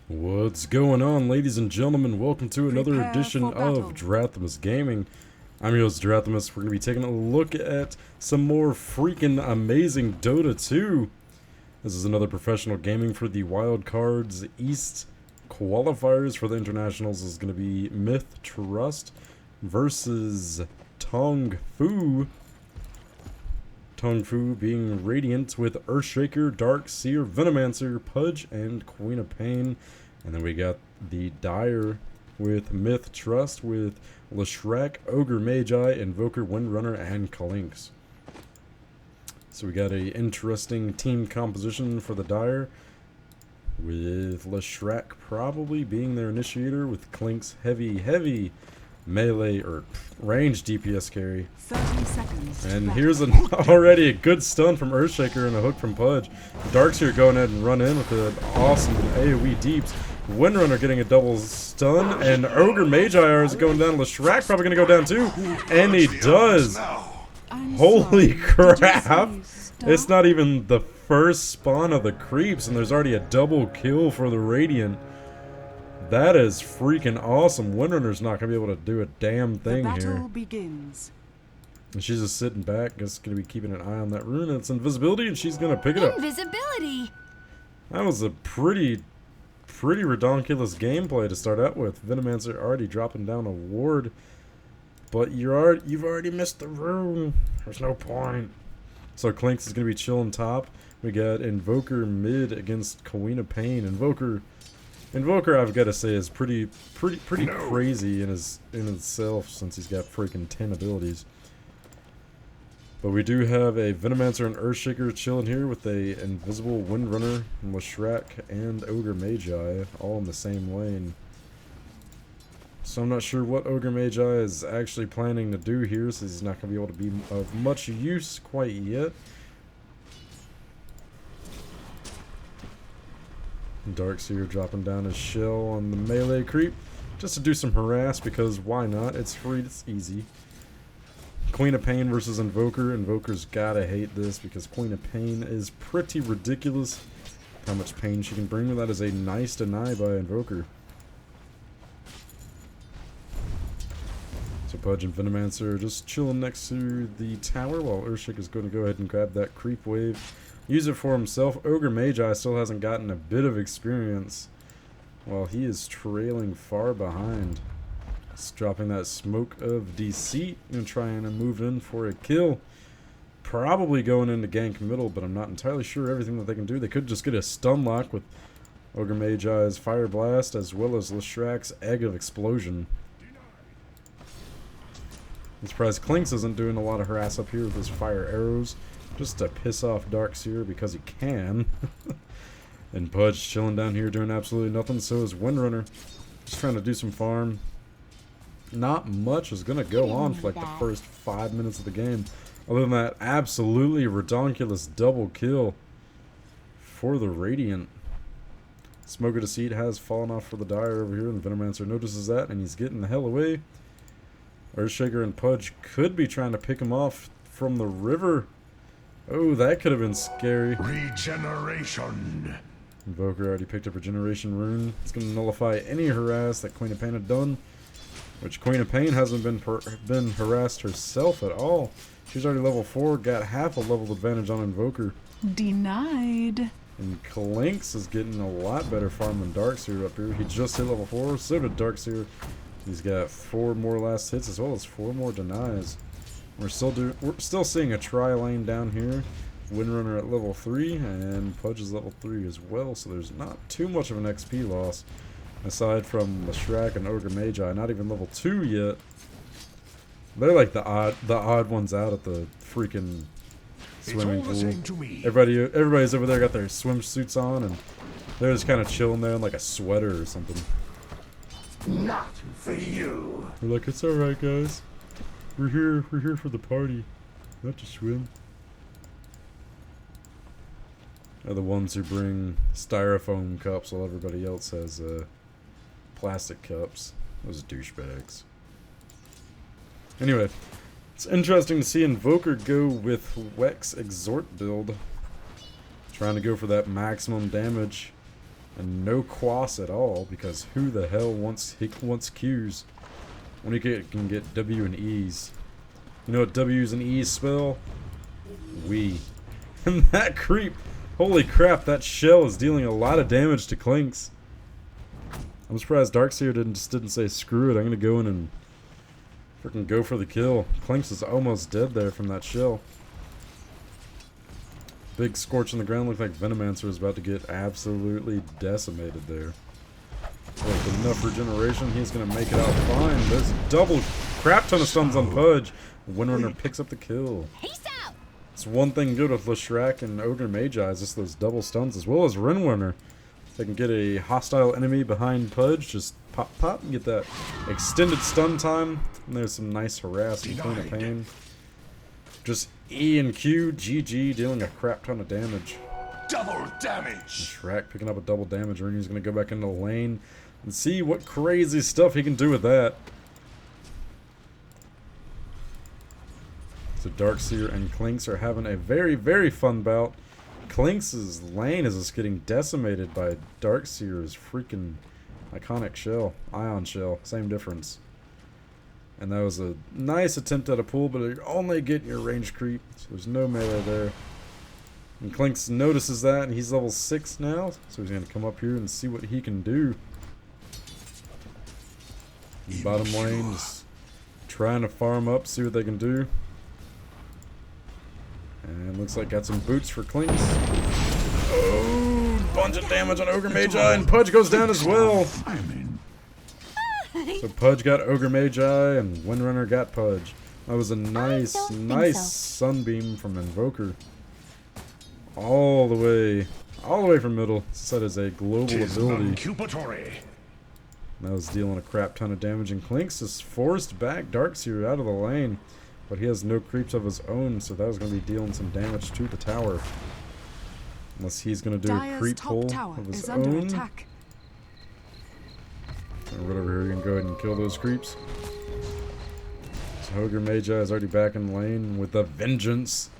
What's going on, ladies and gentlemen? Welcome to another edition of Drathamus Gaming. I'm your host, Drathamus. We're going to be taking a look at some more freaking amazing Dota 2. This is another professional gaming for the Wild Cards East qualifiers for the internationals. This is going to be MiTH versus TongFu. TongFu being Radiant with Earthshaker, Darkseer, Venomancer, Pudge, and Queen of Pain. And then we got the Dire with MiTH with Leshrac, Ogre Magi, Invoker, Windrunner, and Clinkz. So we got a interesting team composition for the Dire, with Leshrac probably being their initiator, with Clinkz heavy melee or range DPS carry. 30 seconds. And here's already a good stun from Earthshaker and a hook from Pudge. Darkseer going ahead and run in with an awesome AoE deeps. Windrunner getting a double stun, and Ogre Magi is going down. Leshrac probably going to go down too, and he does. Holy crap! It's not even the first spawn of the creeps, and there's already a double kill for the Radiant. That is freaking awesome. Windrunner's not going to be able to do a damn thing the here. battle begins. And she's just sitting back, just going to be keeping an eye on that rune. It's invisibility, and she's going to pick it up. Invisibility. That was a pretty redonkulous gameplay to start out with. Venomancer already dropping down a ward, but you've already missed the rune. There's no point. So Clinkz is going to be chilling top. We got Invoker mid against Queen of Pain. Invoker, I've got to say, is pretty crazy in itself, since he's got freaking 10 abilities. But we do have a Venomancer and Earthshaker chilling here with a invisible Windrunner, Leshrac, and Ogre Magi all in the same lane. So I'm not sure what Ogre Magi is actually planning to do here, since he's not going to be able to be of much use quite yet. Darkseer dropping down his shell on the melee creep just to do some harass, because why not? It's free, it's easy. Queen of Pain versus Invoker. Invoker's gotta hate this, because Queen of Pain is pretty ridiculous how much pain she can bring. That is a nice deny by Invoker. So Pudge and Venomancer are just chilling next to the tower, while Earthshaker is going to go ahead and grab that creep wave, use it for himself. Ogre Magi still hasn't gotten a bit of experience, while he is trailing far behind. It's dropping that Smoke of Deceit and trying to move in for a kill. Probably going into gank middle, but I'm not entirely sure everything that they can do. They could just get a stun lock with Ogre Magi's Fire Blast, as well as Leshrac's Egg of Explosion. I'm surprised Clinkz isn't doing a lot of harass up here with his fire arrows, just to piss off Darkseer because he can. And Pudge chilling down here doing absolutely nothing. So is Windrunner, just trying to do some farm. Not much is going to go on for like the first 5 minutes of the game, other than that absolutely redonkulous double kill for the Radiant. Smoke of Deceit has fallen off for the Dire over here, and Venomancer notices that, and he's getting the hell away. Earthshaker and Pudge could be trying to pick him off from the river. Oh, that could have been scary. Regeneration. Invoker already picked up Regeneration rune. It's going to nullify any harass that Queen of Pain had done, which Queen of Pain hasn't been harassed herself at all. She's already level 4, got half a level advantage on Invoker. Denied. And Clinkz is getting a lot better farm than Darkseer up here. He just hit level 4, so did Darkseer. He's got 4 more last hits as well as 4 more denies. We're still seeing a tri-lane down here. Windrunner at level 3, and Pudge is level 3 as well, so there's not too much of an XP loss. Aside from Leshrac and Ogre Magi, not even level 2 yet. They're like the odd ones out at the freaking swimming pool. Everybody's over there got their swimsuits on, and they're just kind of chilling there in like a sweater or something. Not for you. We're like, it's alright, guys. We're here for the party, not to swim. Are the ones who bring styrofoam cups while everybody else has plastic cups. Those douchebags. Anyway, it's interesting to see Invoker go with Wex Exhort build. Trying to go for that maximum damage And no quas at all, because who the hell wants Qs when you can get W and E's? You know what W's and E's spell? We. And that creep, holy crap, that shell is dealing a lot of damage to Clinkz. I'm surprised Darkseer didn't say screw it, I'm gonna go in and freaking go for the kill. Clinkz is almost dead there from that shell. Big scorch on the ground, looked like Venomancer was about to get absolutely decimated there. With enough regeneration, he's gonna make it out fine. There's double crap ton of stuns on Pudge. Windrunner picks up the kill. It's one thing good with Leshrac and Ogre Magi is just those double stuns, as well as Windrunner. They can get a hostile enemy behind Pudge, just pop pop and get that extended stun time. And there's some nice harass and Queen of Pain. Just E and Q, GG, dealing a crap ton of damage. Double damage! Leshrac picking up a double damage. Ernie's gonna go back into the lane and see what crazy stuff he can do with that. So Darkseer and Clinkz are having a very, very fun bout. Clinkz's lane is just getting decimated by Darkseer's freaking iconic shell. Ion shell. Same difference. And that was a nice attempt at a pull, but you're only getting your range creep. So there's no melee there. And Clinkz notices that, and he's level 6 now. So he's going to come up here and see what he can do. Bottom lane, just trying to farm up, see what they can do. And looks like got some boots for Clinkz. Oh, bunch of damage on Ogre Magi, and Pudge goes down as well. So Pudge got Ogre Magi, and Windrunner got Pudge. That was a nice sunbeam from Invoker. All the way from middle. Set as a global ability. That was dealing a crap ton of damage, and Clinkz is forced back Darkseer out of the lane. But he has no creeps of his own, so that was going to be dealing some damage to the tower. Unless he's going to do a creep pull of his own. Attack. And right over here, you can go ahead and kill those creeps. So Ogre Magi is already back in lane with a vengeance.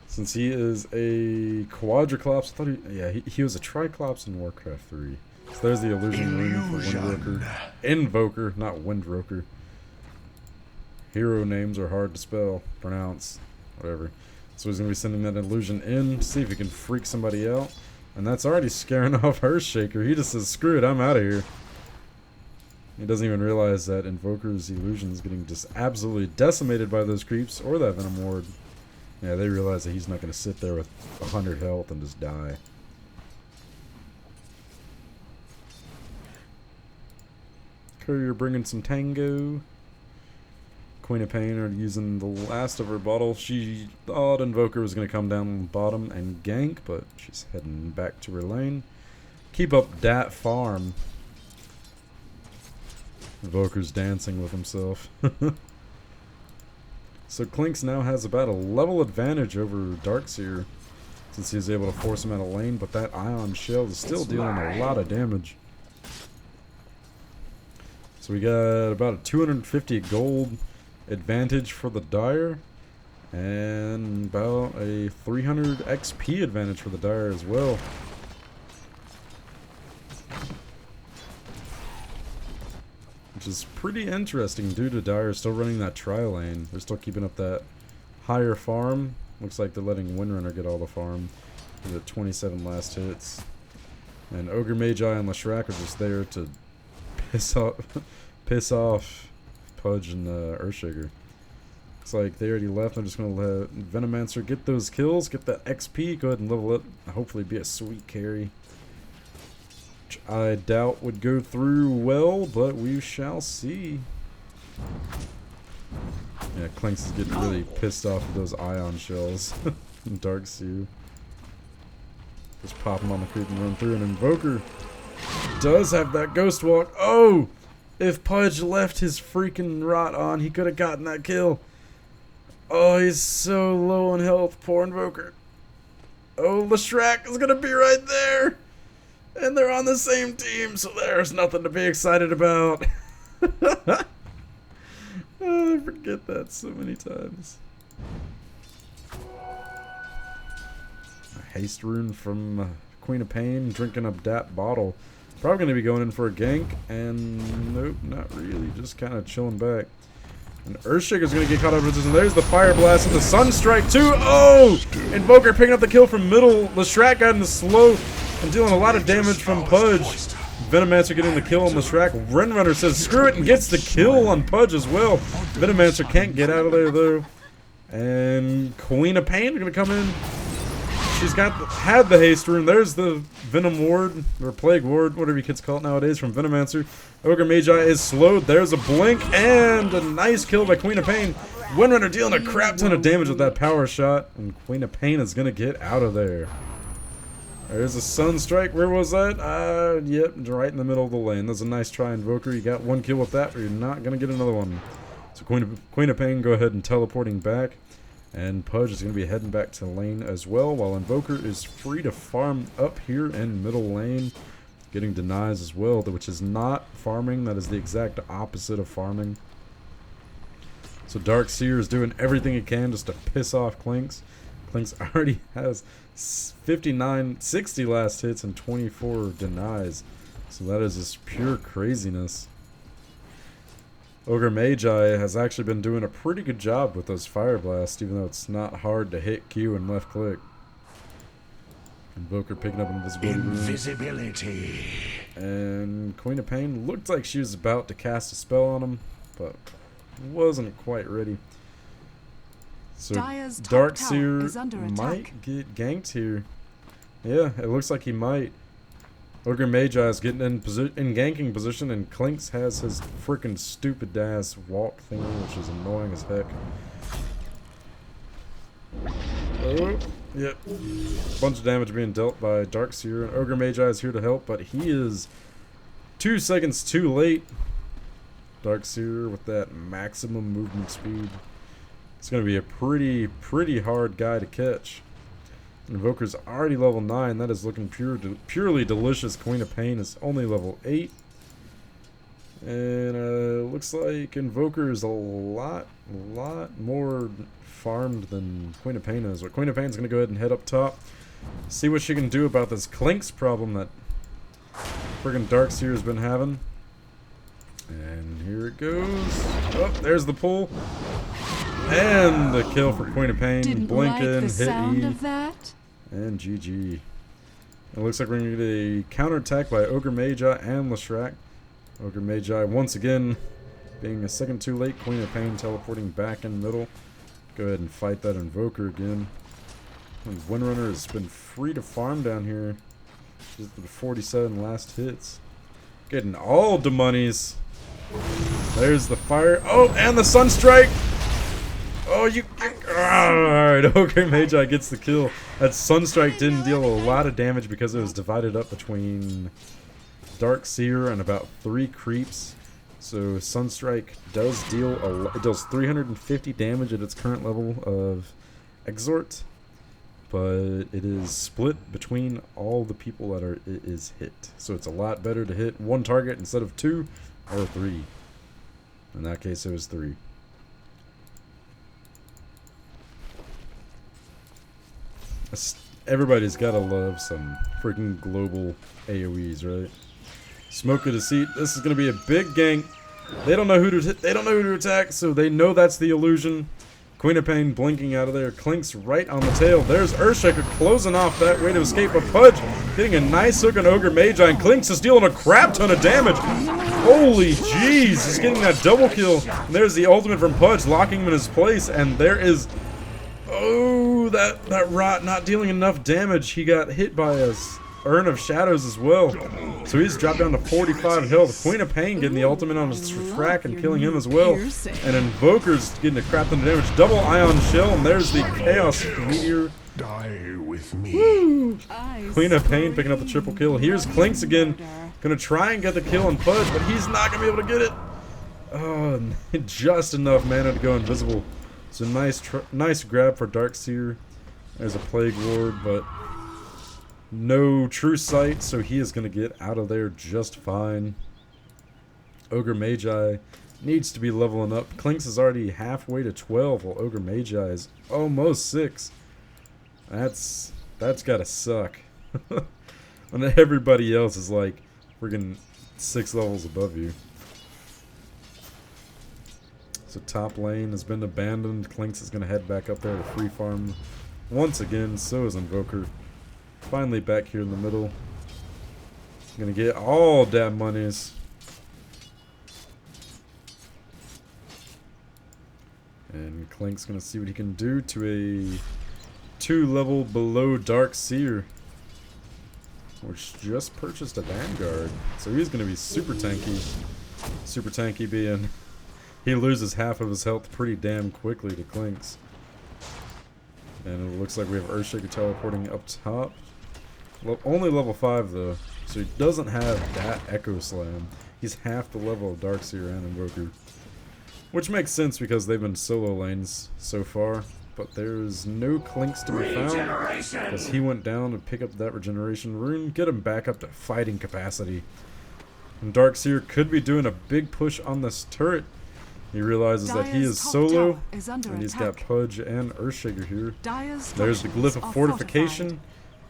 Since he is a Quadriclops, I thought he was a Triclops in Warcraft 3. So there's the illusion rune for Windroker. Invoker, not Windroker. Hero names are hard to pronounce, whatever. So he's going to be sending that illusion in, see if he can freak somebody out. And that's already scaring off Earthshaker. He just says, screw it, I'm out of here. He doesn't even realize that Invoker's illusion is getting just absolutely decimated by those creeps or that Venom Ward. Yeah, they realize that he's not going to sit there with 100 health and just die. Courier bringing some tango. Queen of Pain are using the last of her bottle. She thought Invoker was going to come down bottom and gank, but she's heading back to her lane. Keep up that farm. Invoker's dancing with himself. So Clinkz now has about a level advantage over Darkseer, since he's able to force him out of lane, but that Ion Shell is still dealing a lot of damage. So we got about a 250 gold advantage for the Dire, and about a 300 XP advantage for the Dire as well. Which is pretty interesting due to Dire still running that tri-lane. They're still keeping up that higher farm. Looks like they're letting Windrunner get all the farm. He's at 27 last hits. And Ogre Magi and Leshrac are just there to piss off Pudge and Earthshaker. Looks like they already left. I'm just going to let Venomancer get those kills, get that XP, go ahead and level up, hopefully be a sweet carry. Which I doubt would go through well, but we shall see. Yeah, Clinkz is getting really pissed off with those Ion Shells. Darkseer. Just pop him on the creep and run through. And Invoker does have that Ghost Walk. Oh! If Pudge left his freaking rot on, he could have gotten that kill. Oh, he's so low on health. Poor Invoker. Oh, Leshrac is going to be right there. And they're on the same team, so there's nothing to be excited about. Oh, I forget that so many times. A haste rune from Queen of Pain drinking up that bottle. Probably going to be going in for a gank, and nope, not really. Just kind of chilling back. And Earthshaker's going to get caught up with this, and there's the Fire Blast and the Sunstrike too. Oh! Invoker picking up the kill from middle. Leshrac got in the slow and dealing a lot of damage from Pudge. Venomancer getting the kill on Leshrac. Windrunner says screw it and gets the kill on Pudge as well. Venomancer can't get out of there though. And Queen of Pain is going to come in. She's had the haste rune. There's the Venom Ward, or Plague Ward, whatever you kids call it nowadays, from Venomancer. Ogre Magi is slowed. There's a blink, and a nice kill by Queen of Pain. Windrunner dealing a crap ton of damage with that power shot, and Queen of Pain is going to get out of there. There's a Sunstrike. Where was that? Yep, right in the middle of the lane. That's a nice try, Invoker. You got one kill with that, but you're not going to get another one. So Queen of Pain go ahead and teleporting back. And Pudge is going to be heading back to lane as well, while Invoker is free to farm up here in middle lane, getting denies as well, which is not farming. That is the exact opposite of farming. So Darkseer is doing everything he can just to piss off Clinkz. Clinkz already has 60 last hits and 24 denies. So that is just pure craziness. Ogre Magi has actually been doing a pretty good job with those Fire Blasts, even though it's not hard to hit Q and left click. Invoker picking up invisibility. And Queen of Pain looked like she was about to cast a spell on him, but wasn't quite ready. So Darkseer might get ganked here. Yeah, it looks like he might. Ogre Magi is getting in ganking position, and Clinkz has his freaking stupid ass walk thingy, which is annoying as heck. Oh, yep. Bunch of damage being dealt by Darkseer, and Ogre Magi is here to help, but he is 2 seconds too late. Darkseer with that maximum movement speed. It's going to be a pretty hard guy to catch. Invoker's already level 9. That is looking purely delicious. Queen of Pain is only level 8. And looks like Invoker is a lot more farmed than Queen of Pain is. But Queen of Pain is going to go ahead and head up top. See what she can do about this Clinkz problem that friggin' Darkseer has been having. And here it goes. Oh, there's the pull. And the kill for Queen of Pain. Didn't Blinking, like the hit sound E. of that. And GG. It looks like we're going to get a counterattack by Ogre Magi and Leshrac. Ogre Magi once again being a second too late. Queen of Pain teleporting back in the middle. Go ahead and fight that Invoker again. And Windrunner has been free to farm down here. Just with 47 last hits. Getting all the monies. There's the fire. Oh, and the Sunstrike! Oh, alright, Ogre Magi gets the kill. That Sunstrike didn't deal a lot of damage because it was divided up between Darkseer and about 3 creeps. So Sunstrike does deal it deals 350 damage at its current level of Exort, but it is split between all the people that it is hit. So it's a lot better to hit 1 target instead of 2 or 3. In that case, it was 3. Everybody's gotta love some freaking global AoEs, right? Smoke of Deceit. This is gonna be a big gank. They don't know who to hit. They don't know who to attack, so they know that's the illusion. Queen of Pain blinking out of there. Clinkz right on the tail. There's Earthshaker closing off that way to escape a Pudge. Getting a nice hook on Ogre Magi, and Clinkz is dealing a crap ton of damage. Holy jeez, he's getting that double kill. And there's the ultimate from Pudge, locking him in his place, and there is... Oh, that Rot not dealing enough damage. He got hit by a Urn of Shadows as well. So he's dropped down to 45 health. Queen of Pain getting the ultimate on his frack and killing him as well. And Invoker's getting a crap ton of damage. Double Ion Shell, and there's the Chaos Meteor. Die with me. Woo! Queen of Pain picking up the triple kill. Here's Clinkz again. Gonna try and get the kill on Pudge, but he's not gonna be able to get it. Oh, just enough mana to go invisible. So nice grab for Darkseer. There's a Plague Ward, but no True Sight, so he is going to get out of there just fine. Ogre Magi needs to be leveling up. Clinkz is already halfway to 12, while Ogre Magi is almost 6. That's gotta suck. And everybody else is like freaking 6 levels above you. So top lane has been abandoned. Clinkz is going to head back up there to free farm once again. So is Invoker. Finally back here in the middle. Going to get all that monies. And Clink's going to see what he can do to a 2 level below Dark Seer, which just purchased a Vanguard. So he's going to be super tanky. Super tanky being he loses half of his health pretty damn quickly to Clinkz. And it looks like we have Earthshaker teleporting up top. Well, only level 5 though, so he doesn't have that Echo Slam. He's half the level of Dark Seer and Invoker. Which makes sense because they've been solo lanes so far. But there's no Clinkz to be found because he went down to pick up that regeneration rune, get him back up to fighting capacity. And Dark Seer could be doing a big push on this turret. He realizes that he is solo, and he's got Pudge and Earthshaker here. There's the Glyph of Fortification,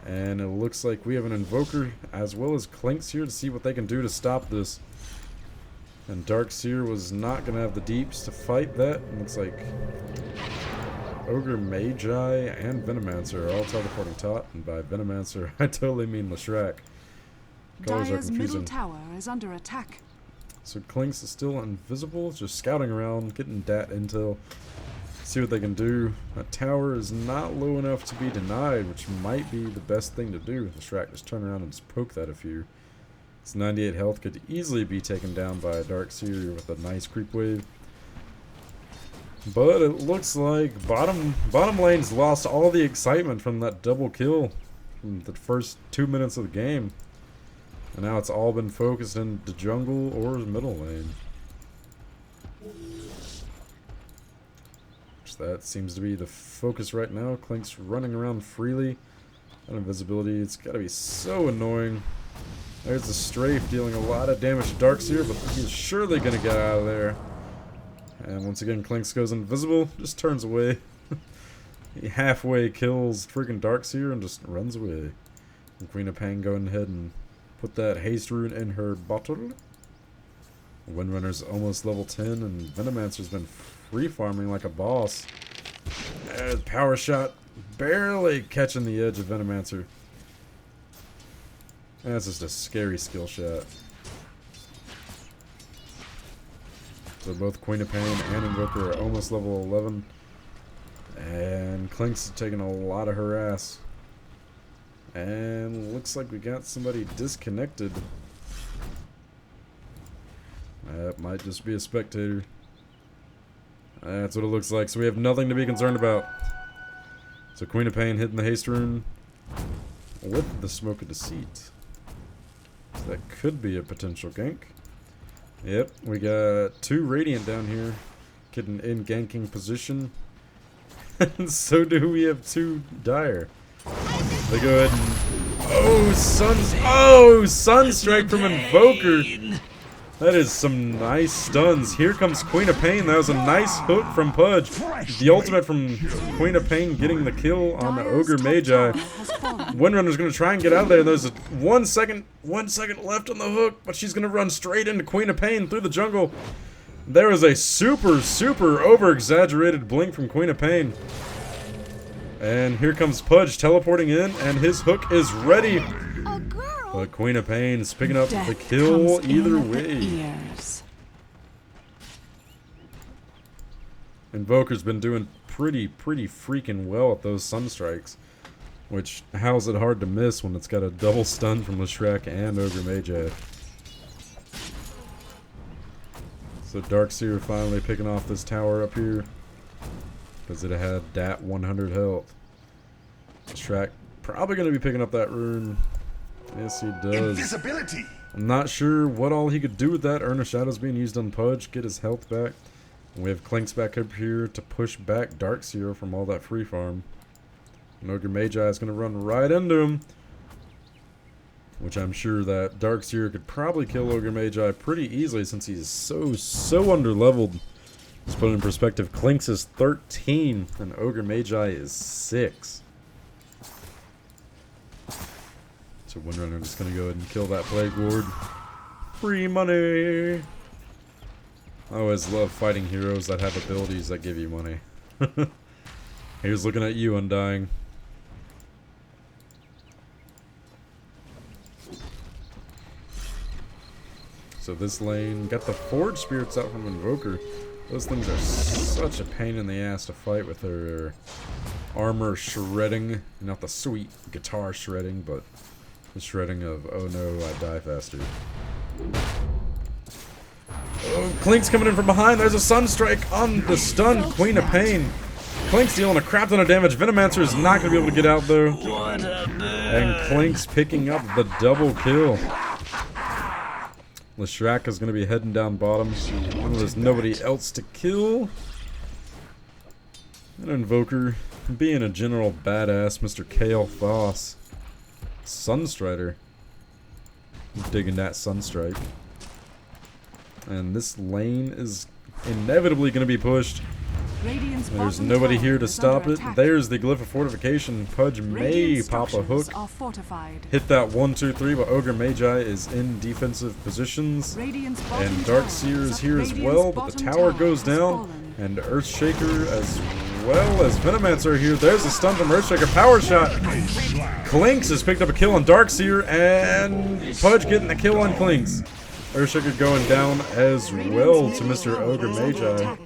and it looks like we have an Invoker as well as Clinkz here to see what they can do to stop this. And Dark Seer was not going to have the deeps to fight that. It looks like Ogre Magi and Venomancer are all teleporting top, and by Venomancer I totally mean Leshrac. Colors are confusing. Middle tower is under attack. So Clinkz is still invisible, just scouting around, getting dat intel, see what they can do. That tower is not low enough to be denied, which might be the best thing to do. Leshrac just turn around and just poke that a few. It's 98 health, could easily be taken down by a Dark Seer with a nice creep wave. But it looks like bottom lane's lost all the excitement from that double kill from the first 2 minutes of the game. And now it's all been focused in the jungle or the middle lane. Which that seems to be the focus right now. Clinkz running around freely. That invisibility, it's gotta be so annoying. There's the strafe dealing a lot of damage to Dark Seer, but he's surely gonna get out of there. And once again, Clinkz goes invisible, just turns away. He halfway kills freaking Dark Seer and just runs away. And Queen of Pain going ahead and put that haste rune in her bottle. Windrunner's almost level 10, and Venomancer's been free farming like a boss. Power shot, barely catching the edge of Venomancer. That's just a scary skill shot. So both Queen of Pain and Invoker are almost level 11. And Clinkz is taking a lot of harass. And looks like we got somebody disconnected. That might just be a spectator. That's what it looks like. So we have nothing to be concerned about. So Queen of Pain hitting the haste rune with the Smoke of Deceit. So that could be a potential gank. Yep, we got 2 Radiant down here, getting in ganking position. And so do we have 2 Dire. They go ahead and Sunstrike from Invoker. That is some nice stuns. Here comes Queen of Pain. That was a nice hook from Pudge. The ultimate from Queen of Pain getting the kill on the Ogre Magi. Windrunner's going to try and get out of there. There's 1 second left on the hook, but she's going to run straight into Queen of Pain through the jungle. There is a super over-exaggerated blink from Queen of Pain. And here comes Pudge teleporting in, and his hook is ready. But Queen of Pain is picking up the kill either way. Invoker's been doing pretty freaking well at those Sunstrikes. Which, how's it hard to miss when it's got a double stun from Leshrac and Ogre Magi? So Dark Seer finally picking off this tower up here. Because it had that 100 health. Leshrac probably going to be picking up that rune. Yes, he does. Invisibility. I'm not sure what all he could do with that. Urn of Shadows being used on Pudge, get his health back. And we have Clinkz back up here to push back Dark Seer from all that free farm. And Ogre Magi is going to run right into him. Which I'm sure that Dark Seer could probably kill Ogre Magi pretty easily since he's so underleveled. Let's put it in perspective. Clinkz is 13 and Ogre Magi is 6. So Windrunner just gonna go ahead and kill that Plague Ward. Free money! I always love fighting heroes that have abilities that give you money. Here's looking at you, Undying. So this lane got the Forge Spirits out from Invoker. Those things are such a pain in the ass to fight with their armor shredding. Not the sweet guitar shredding, but the shredding of, oh no, I die faster. Oh, Clinkz coming in from behind. There's a Sunstrike on the stun. Queen of Pain. Clinkz dealing a crap ton of damage. Venomancer is not going to be able to get out though. And Clinkz picking up the double kill. Leshrac is going to be heading down bottom. There's nobody else to kill. And Invoker being a general badass, Mr. kael'thas. Sunstrider. Digging that Sunstrike. And this lane is inevitably going to be pushed. There's nobody here to stop it. There's the Glyph of Fortification. Pudge may pop a hook. Hit that 1, 2, 3, but Ogre Magi is in defensive positions. And Darkseer is here as well, but the tower goes down. And Earthshaker as well as Venomancer are here. There's a stun from Earthshaker. Power shot. Clinkz has picked up a kill on Darkseer, and Pudge getting the kill on Clinkz. Earthshaker going down as well to Mr. Ogre Magi.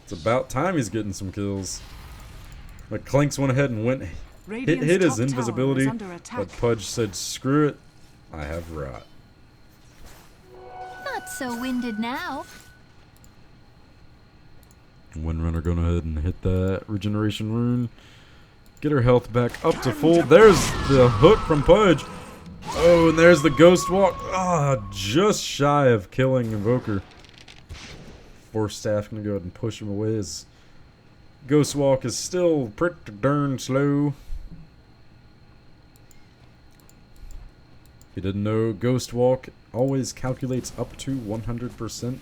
It's about time he's getting some kills. But Clinkz went ahead and hit his invisibility, but Pudge said, screw it, I have rot. Not so winded now. Windrunner going ahead and hit that regeneration rune. Get her health back up to full. There's the hook from Pudge. Oh, and there's the Ghost Walk. Ah, just shy of killing Invoker. Force Staff gonna go ahead and push him away. His Ghost Walk is still pretty darn slow. If you didn't know, Ghost Walk always calculates up to 100%.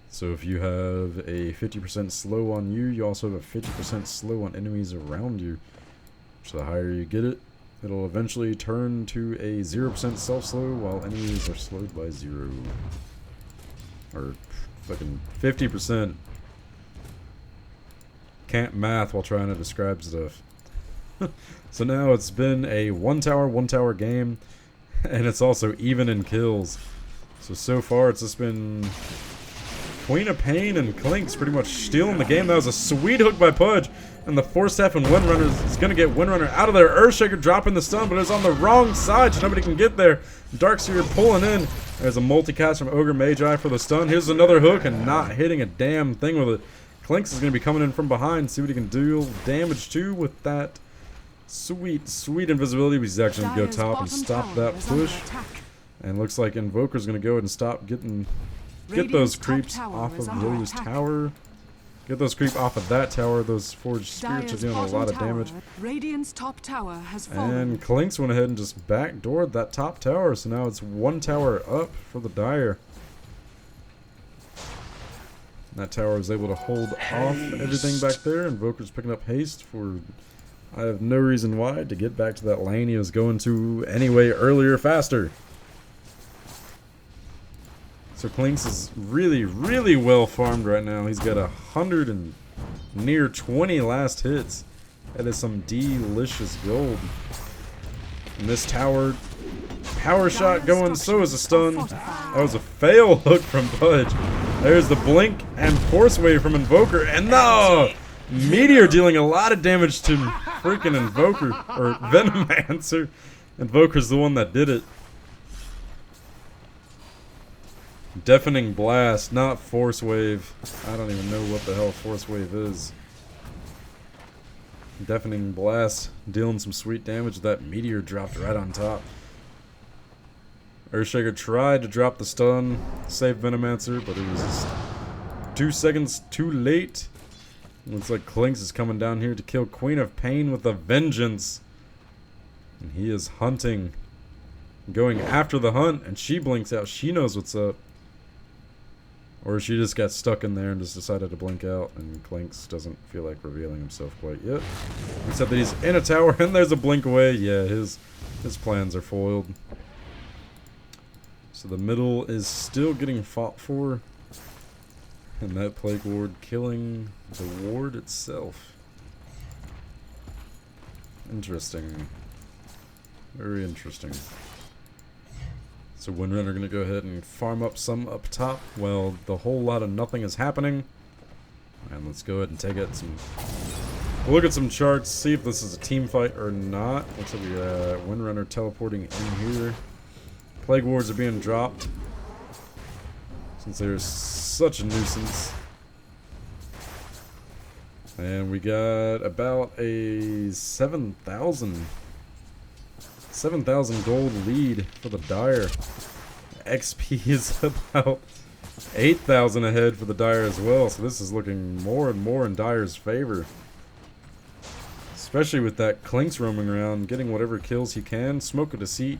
So if you have a 50% slow on you, you also have a 50% slow on enemies around you. So the higher you get it, it'll eventually turn to a 0% self-slow while enemies are slowed by 0. Or fucking 50%. Can't math while trying to describe stuff. So now it's been a one tower game, and it's also even in kills. So far it's just been Queen of Pain and Clinkz pretty much stealing the game. That was a sweet hook by Pudge. And the Force Staff and Windrunner is going to get Windrunner out of there. Earthshaker dropping the stun, but it's on the wrong side, so nobody can get there. Darkseer pulling in. There's a multicast from Ogre Magi for the stun. Here's another hook and not hitting a damn thing with it. Clinkz is going to be coming in from behind. See what he can deal damage to with that sweet, sweet invisibility. He's actually going to go top and stop that push. And looks like Invoker's going to go ahead and stop get those creeps off of Rose Tower. Get those creep off of that tower. Those Forged Spirits are doing a lot of damage. Radiant's top tower has fallen. And Clinkz went ahead and just backdoored that top tower. So now it's one tower up for the Dire. That tower is able to hold off everything back there. Invoker's picking up haste for, I have no reason why, to get back to that lane he was going to anyway earlier faster. So Clinkz is really, really well farmed right now. He's got 100 and near 20 last hits. That is some delicious gold. And this tower, power shot going, so is a stun. That was a fail hook from Pudge. There's the blink and force wave from Invoker. And no! Meteor dealing a lot of damage to freaking Invoker, or Venomancer. Invoker's the one that did it. Deafening Blast, not Force Wave. I don't even know what the hell Force Wave is. Deafening Blast, dealing some sweet damage. That Meteor dropped right on top. Earthshaker tried to drop the stun, save Venomancer, but it was just 2 seconds too late. Looks like Clinkz is coming down here to kill Queen of Pain with a vengeance. And he is hunting. Going after the hunt, and she blinks out. She knows what's up. Or she just got stuck in there and just decided to blink out, and Clinkz doesn't feel like revealing himself quite yet. Except that he's in a tower, and there's a blink away. Yeah, his His plans are foiled. So the middle is still getting fought for. And that Plague Ward killing the ward itself. Interesting. Very interesting. So Windrunner going to go ahead and farm up some up top while the whole lot of nothing is happening. And let's go ahead and take it some... We'll look at some charts, see if this is a team fight or not. Looks like we got Windrunner teleporting in here. Plague Wards are being dropped. Since there's such a nuisance. And we got about a 7,000 gold lead for the Dire. XP is about 8,000 ahead for the Dire as well. So this is looking more and more in Dire's favor. Especially with that Clinkz roaming around, getting whatever kills he can. Smoke of Deceit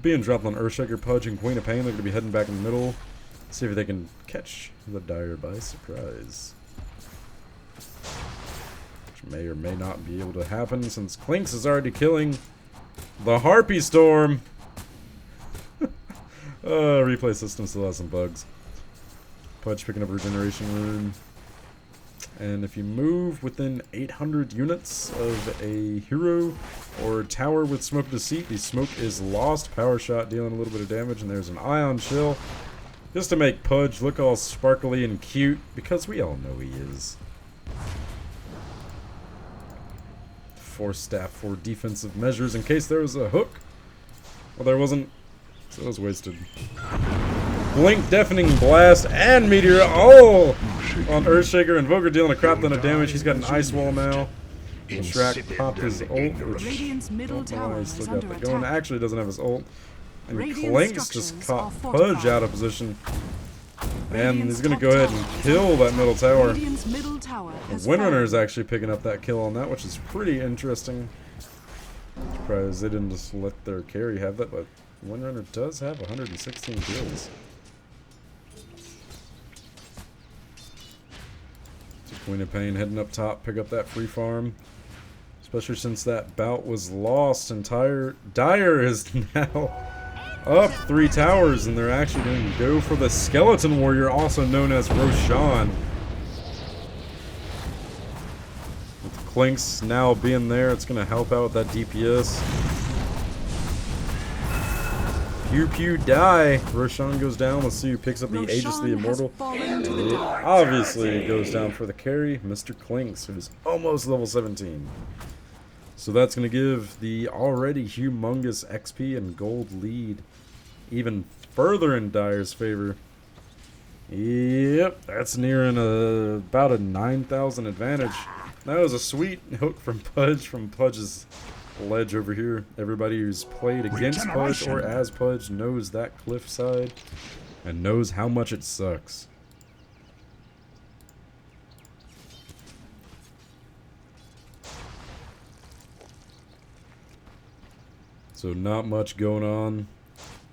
being dropped on Earthshaker, Pudge, and Queen of Pain. They're going to be heading back in the middle. See if they can catch the Dire by surprise. Which may or may not be able to happen since Clinkz is already killing the Harpy Storm. Replay system still has some bugs. Pudge picking up Regeneration Rune. And if you move within 800 units of a hero or tower with Smoke of Deceit, the smoke is lost. Power Shot dealing a little bit of damage, and there's an Ion Chill. Just to make Pudge look all sparkly and cute, because we all know he is. Force Staff for defensive measures in case there was a hook. Well, there wasn't, so it was wasted. Blink, Deafening Blast, and Meteor all on Earthshaker. Invoker dealing a crap ton of damage. He's got an Ice Wall now. Shrek popped his ult, which Radiant's middle tower still is got under that going. attack. Actually doesn't have his ult. And Radiant Clinkz just structures caught are Pudge fortified. out of position. And Radiant's he's going to top go ahead tower and is kill under that middle tower. Radiant's middle tower has Windrunner is fallen. actually picking up that kill on that, which is pretty interesting. Surprised they didn't just let their carry have that, but Windrunner does have 116 kills. So Queen of Pain heading up top, pick up that free farm. Especially since that bout was lost. Dire is now up 3 towers, and they're actually going to go for the Skeleton Warrior, also known as Roshan. With Clinkz now being there, it's going to help out with that DPS. Pew pew die. Roshan goes down. Let's see who picks up the Aegis of the Roshan has Immortal. fallen to the It dark obviously goes down for the carry, Mr. Clinkz, who's almost level 17. So that's going to give the already humongous XP and gold lead even further in Dire's favor. Yep, that's nearing about a 9,000 advantage. That was a sweet hook from Pudge's ledge over here. Everybody who's played against Pudge or as Pudge knows that cliffside and knows how much it sucks. So not much going on.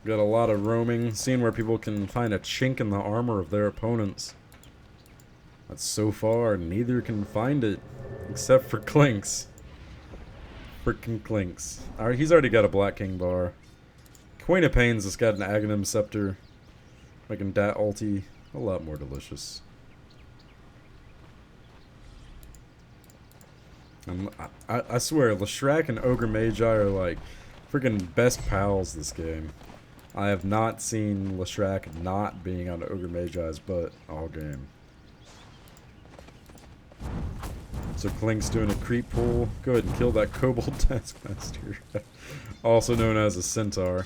Got a lot of roaming, seeing where people can find a chink in the armor of their opponents. But so far, neither can find it, except for Clinkz. Frickin' Clinkz. Alright, he's already got a Black King bar. Queen of Pain's just got an Aghanim Scepter, making that ulti a lot more delicious. And I swear, Leshrac and Ogre Magi are like freaking best pals this game. I have not seen Leshrac not being on Ogre Magi's butt all game. So Clinkz doing a creep pull. Go ahead and kill that Kobold Taskmaster. Also known as a Centaur.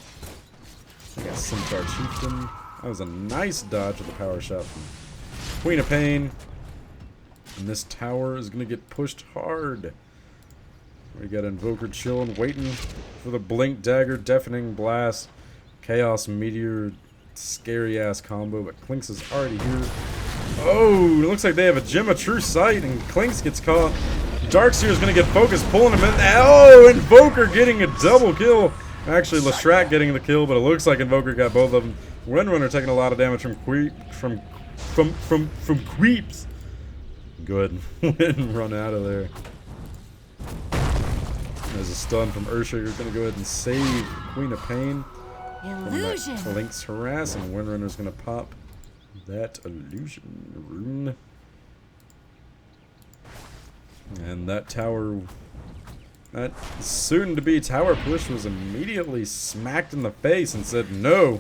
I got Centaur Chieftain. That was a nice dodge of the power shot from Queen of Pain. And this tower is going to get pushed hard. We got Invoker chilling, waiting for the Blink Dagger, Deafening Blast, Chaos Meteor, scary ass combo, but Clinkz is already here. Oh, it looks like they have a Gem of True Sight, and Clinkz gets caught. Darkseer's going to get focused, pulling him in. Oh, Invoker getting a double kill. Actually, Leshrac getting the kill, but it looks like Invoker got both of them. Windrunner taking a lot of damage from creeps. Go ahead and run out of there. There's a stun from Earthshaker. Gonna go ahead and save Queen of Pain. Illusion. Clinkz harass, and Windrunner's gonna pop that illusion rune. And that tower, that soon-to-be tower push was immediately smacked in the face and said no.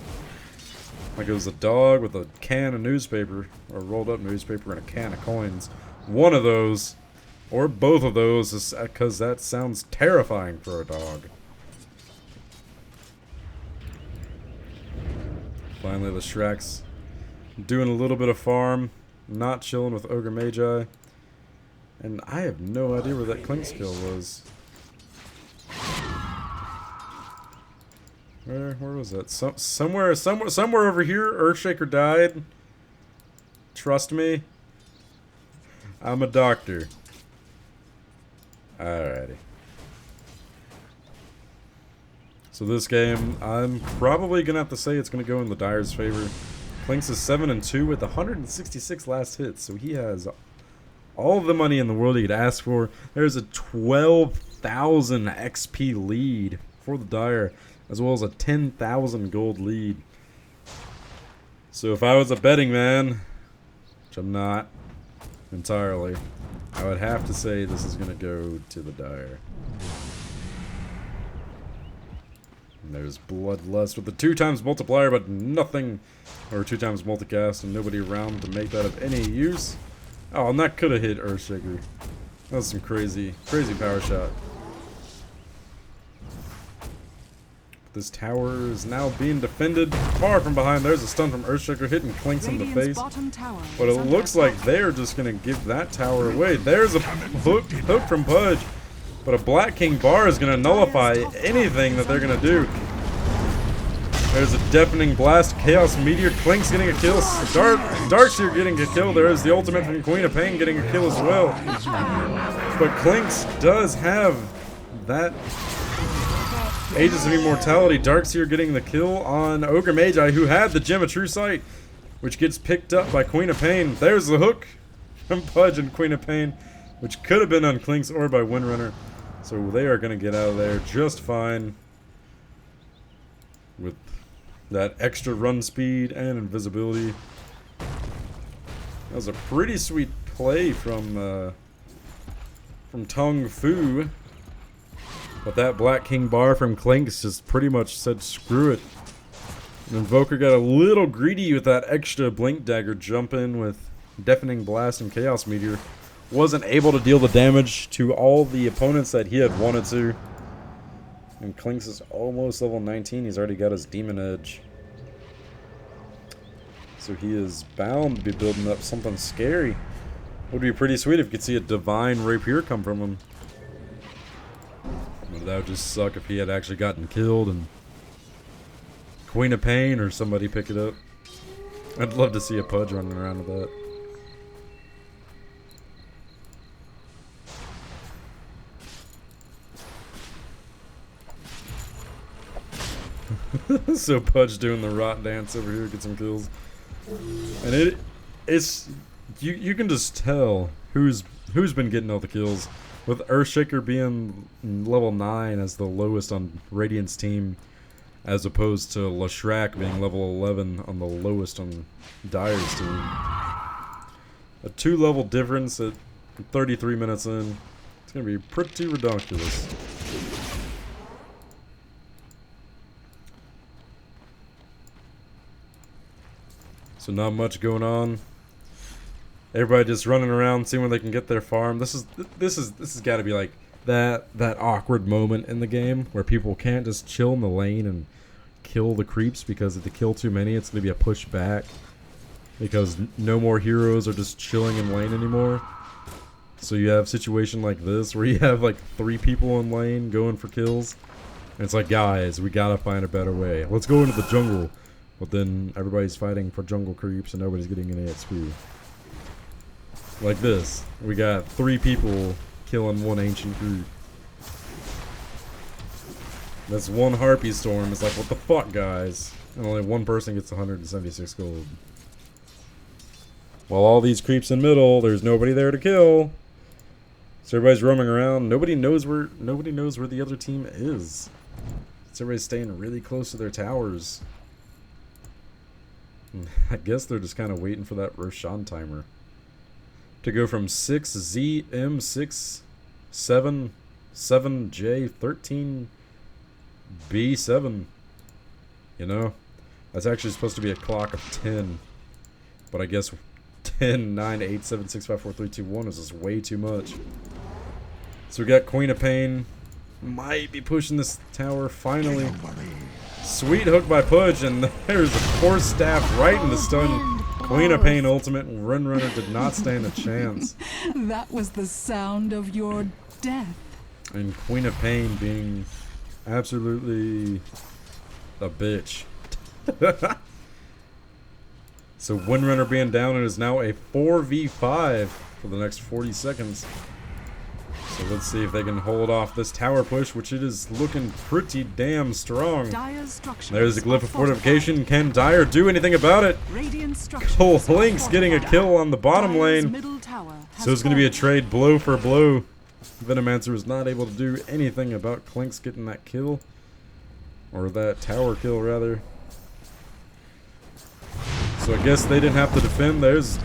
Like it was a dog with a can of newspaper, or rolled up newspaper and a can of coins. One of those, or both of those, is because that sounds terrifying for a dog. Finally, the Shrek's doing a little bit of farm, not chilling with Ogre Magi. And I have no idea where that Clinkz kill was. Where was that? Somewhere over here. Earthshaker died. Trust me. I'm a doctor. Alrighty. So this game, I'm probably gonna have to say it's gonna go in the Dire's favor. Clinkz is 7-2 with 166 last hits, so he has all the money in the world he could ask for. There's a 12,000 XP lead for the Dire, as well as a 10,000 gold lead. So if I was a betting man, which I'm not entirely, I would have to say this is gonna go to the Dire. And there's Bloodlust with the 2x multiplier, but nothing, or 2x multicast, and nobody around to make that of any use. Oh, and that could have hit Earthshaker. That was some crazy power shot. This tower is now being defended far from behind. There's a stun from Earthshaker hitting Clinkz in the face. But it looks like they're just going to give that tower away. There's a hook from Pudge. But a Black King Bar is going to nullify anything that they're going to do. There's a deafening blast. Chaos Meteor. Clinkz getting a kill. Darkseer getting a kill. There is the ultimate from Queen of Pain getting a kill as well. But Clinkz does have that Aegis of Immortality. Darkseer getting the kill on Ogre Magi, who had the Gem of True Sight, which gets picked up by Queen of Pain. There's the hook from Pudge and Queen of Pain, which could have been on Clinkz or by Windrunner. So they are going to get out of there just fine with that extra run speed and invisibility. That was a pretty sweet play from TongFu. But that Black King Bar from Clinkz just pretty much said screw it. And Invoker got a little greedy with that extra Blink Dagger jump in with Deafening Blast and Chaos Meteor. Wasn't able to deal the damage to all the opponents that he had wanted to. And Clinkz is almost level 19. He's already got his Demon Edge. So he is bound to be building up something scary. Would be pretty sweet if you could see a Divine Rapier come from him. But that would just suck if he had actually gotten killed and Queen of Pain or somebody pick it up. I'd love to see a Pudge running around with that. So Pudge doing the rot dance over here, get some kills. And it's you can just tell who's been getting all the kills. With Earthshaker being level 9 as the lowest on Radiant's team, as opposed to Leshrac being level 11 on the lowest on Dire's team. A 2-level difference at 33 minutes in. It's going to be pretty ridiculous. So not much going on. Everybody just running around, seeing where they can get their farm. This has got to be like that awkward moment in the game where people can't just chill in the lane and kill the creeps, because if they kill too many, it's going to be a push back. Because no more heroes are just chilling in lane anymore. So you have a situation like this where you have like 3 people in lane going for kills. And it's like, guys, we gotta find a better way. Let's go into the jungle. But then everybody's fighting for jungle creeps and nobody's getting any XP. Like this. We got 3 people killing 1 ancient creep. That's 1 Harpy Storm. It's like, what the fuck, guys? And only 1 person gets 176 gold. While all these creeps in middle, there's nobody there to kill. So everybody's roaming around. Nobody knows where the other team is. So everybody's staying really close to their towers. I guess they're just kind of waiting for that Roshan timer to go from 6ZM677J13B7. You know, that's actually supposed to be a clock of 10, but I guess 10, 9, 8, 7, 6, 5, 4, 3, 2, 1 is just way too much. So we got Queen of Pain. Might be pushing this tower finally. Sweet hook by Pudge, and there's a force staff right in the stun. Queen of Pain ultimate, and Run Runner did not stand a chance. That was the sound of your death. And Queen of Pain being absolutely a bitch. So Windrunner being down, it is now a 4v5 for the next 40 seconds. So let's see if they can hold off this tower push, which it is looking pretty damn strong. There's a glyph of fortification. Can Dire do anything about it? Clinkz getting a kill on the bottom lane. So it's going to be a trade blow for blow. Venomancer was not able to do anything about Clinkz getting that kill. Or that tower kill, rather. So I guess they didn't have to defend. There's...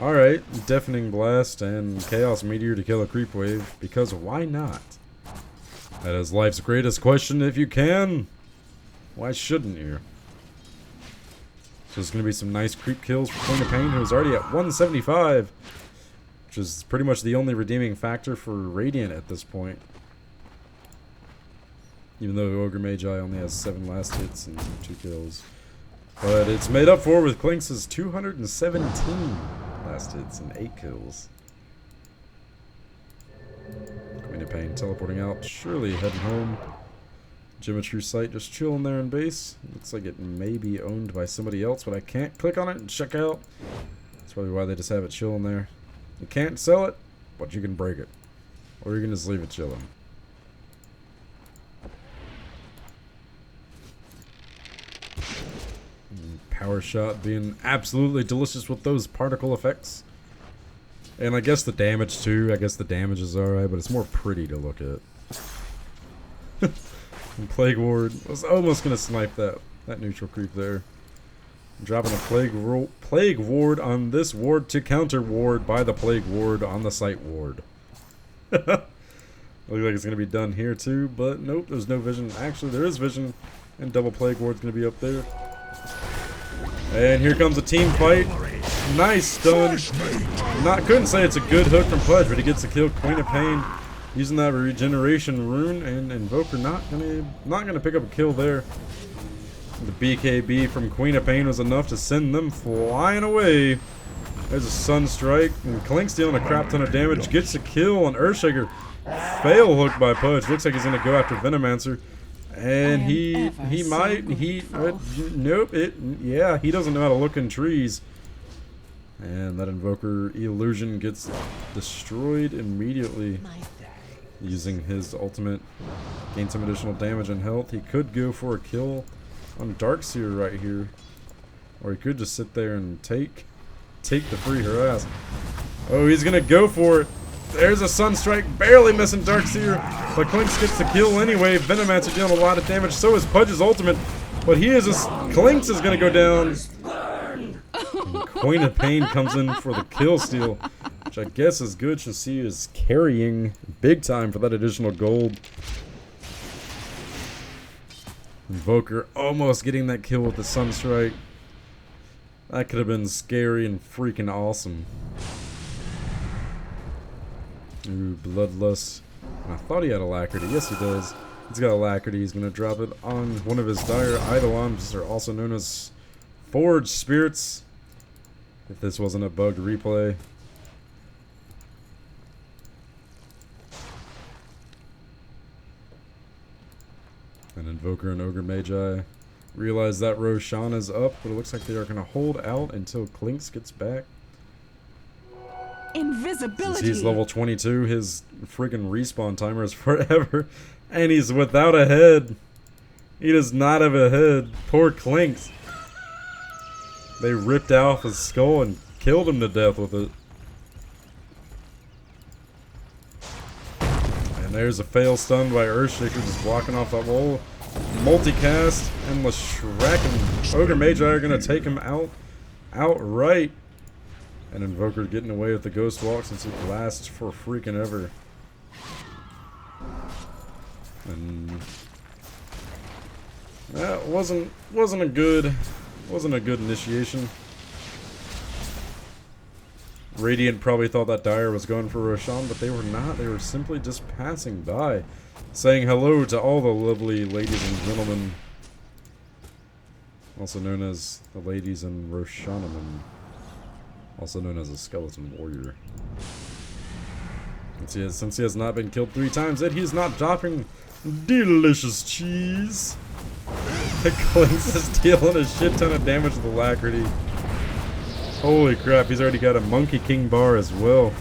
Alright, Deafening Blast and Chaos Meteor to kill a creep wave, because why not? That is life's greatest question. If you can, why shouldn't you? So there's going to be some nice creep kills for Queen of Pain, who's already at 175, which is pretty much the only redeeming factor for Radiant at this point. Even though Ogre Magi only has 7 last hits and 2 kills. But it's made up for with Clinkz's 217 last hits and 8 kills. Queen of Pain teleporting out, surely heading home. Geometry Site just chilling there in base. Looks like it may be owned by somebody else, but I can't click on it and check out. That's probably why they just have it chilling there. You can't sell it, but you can break it. Or you can just leave it chilling. Power Shot being absolutely delicious with those particle effects. And I guess the damage too. I guess the damage is alright, but it's more pretty to look at. And Plague Ward was almost going to snipe that neutral creep there. Dropping a Plague Ward on this ward to counter ward by the Plague Ward on the site ward. Looks like it's going to be done here too, but nope, there's no vision. Actually, there is vision, and double Plague Ward's going to be up there. And here comes a team fight. Nice stun. Couldn't say it's a good hook from Pudge, but he gets to kill Queen of Pain using that regeneration rune, and Invoker not gonna pick up a kill there. The BKB from Queen of Pain was enough to send them flying away. There's a Sun Strike, and Clinkz dealing a crap ton of damage, gets a kill on Earthshaker. Fail hook by Pudge. Looks like he's gonna go after Venomancer. And he doesn't know how to look in trees. And that Invoker illusion gets destroyed immediately. Using his ultimate, gain some additional damage and health. He could go for a kill on Darkseer right here. Or he could just sit there and take the free harass. Oh, he's gonna go for it. There's a Sunstrike, barely missing Darkseer, but Clinkz gets the kill anyway. Venomancer dealing a lot of damage, so is Pudge's ultimate, but Clinkz is going to go down. And Queen of Pain comes in for the kill steal, which I guess is good since he is carrying big time for that additional gold. Invoker almost getting that kill with the Sunstrike. That could have been scary and freaking awesome. Ooh, Bloodlust. I thought he had Alacrity. Yes, he does. He's got Alacrity. He's going to drop it on one of his Dire Eidolons, or also known as Forged Spirits. If this wasn't a bugged replay. An Invoker and Ogre Magi realize that Roshan is up, but it looks like they are going to hold out until Clinkz gets back. Invisibility. Since he's level 22, his friggin' respawn timer is forever. And he's without a head. He does not have a head. Poor Clinkz. They ripped off his skull and killed him to death with it. And there's a fail stun by Earthshaker, just blocking off that wall. Multicast, and Leshrac and Ogre Magi are going to take him out outright. And Invoker getting away with the Ghost Walk since it lasts for freaking ever. And that wasn't a good initiation. Radiant probably thought that Dire was going for Roshan, but they were not. They were simply just passing by, saying hello to all the lovely ladies and gentlemen, also known as the ladies and Roshanemen, also known as a skeleton warrior. Since he has not been killed 3 times yet, he is not dropping delicious cheese. The Clinkz is dealing a shit ton of damage with Alacrity. Holy crap, he's already got a Monkey King bar as well.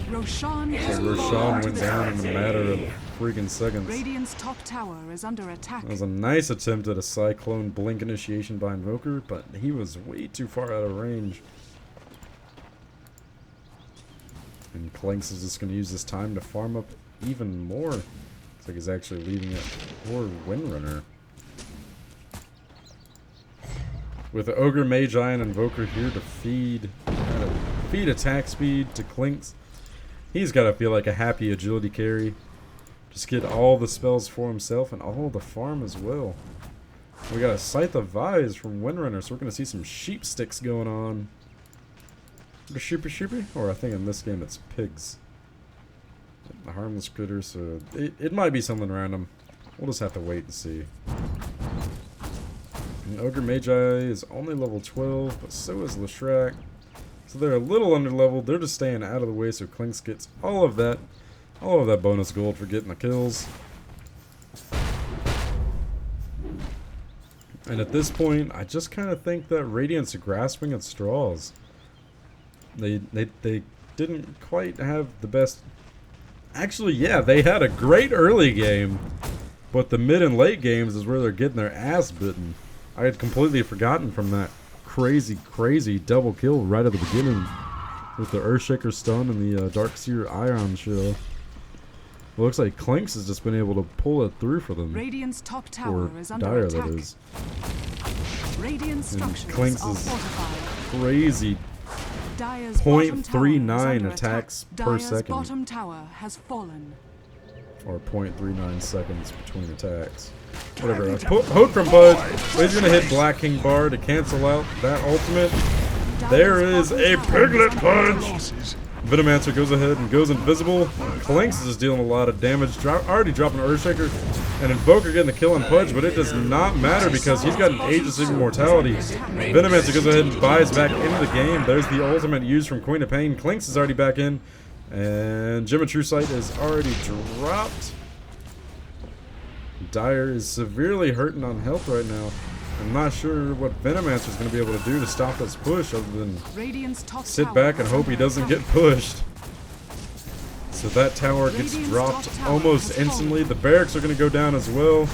Roshan Roshan went down in a matter of freaking seconds. Radiant's top tower is under attack. That was a nice attempt at a Cyclone Blink initiation by Invoker, but he was way too far out of range. And Clinkz is just going to use this time to farm up even more. Looks like he's actually leaving it for Windrunner. With the Ogre Magi and Invoker here to feed attack speed to Clinkz. He's got to feel like a happy agility carry. Just get all the spells for himself and all the farm as well. We got a Scythe of Vise from Windrunner, so we're going to see some sheep sticks going on. The sheepy? Or I think in this game it's pigs. The harmless critters, so it might be something random. We'll just have to wait and see. And Ogre Magi is only level 12, but so is Leshrac. So they're a little under leveled. They're just staying out of the way so Clinkz gets all of that bonus gold for getting the kills. And at this point, I just kind of think that Radiant's grasping at straws. They didn't quite have the best. Actually, yeah, they had a great early game, but the mid and late games is where they're getting their ass bitten. I had completely forgotten from that crazy double kill right at the beginning with the Earthshaker stun and the Darkseer Ion Shell. It looks like Clinkz has just been able to pull it through for them. Radiant's top tower is under Dire, attack. that is. Radiant structures Clinkz are is fortified. crazy. Dire's bottom tower is 0.39 under attacks attack. per Dire's second. bottom tower has fallen. Or 0.39 seconds between attacks. Whatever. Hope from Bud. He's going to hit Black King Bar to cancel out that ultimate. There is a Piglet Punch! Venomancer goes ahead and goes invisible. Clinkz is dealing a lot of damage. Already dropping Earthshaker. And Invoker getting the kill on Pudge, but it does not matter because he's got an Aegis of Immortality. Venomancer goes ahead and buys back into the game. There's the ultimate used from Queen of Pain. Clinkz is already back in. And Gem of True Sight is already dropped. Dire is severely hurting on health right now. I'm not sure what Venomancer is going to be able to do to stop this push other than sit back and hope he doesn't get pushed. So that tower gets dropped almost instantly. The barracks are going to go down as well.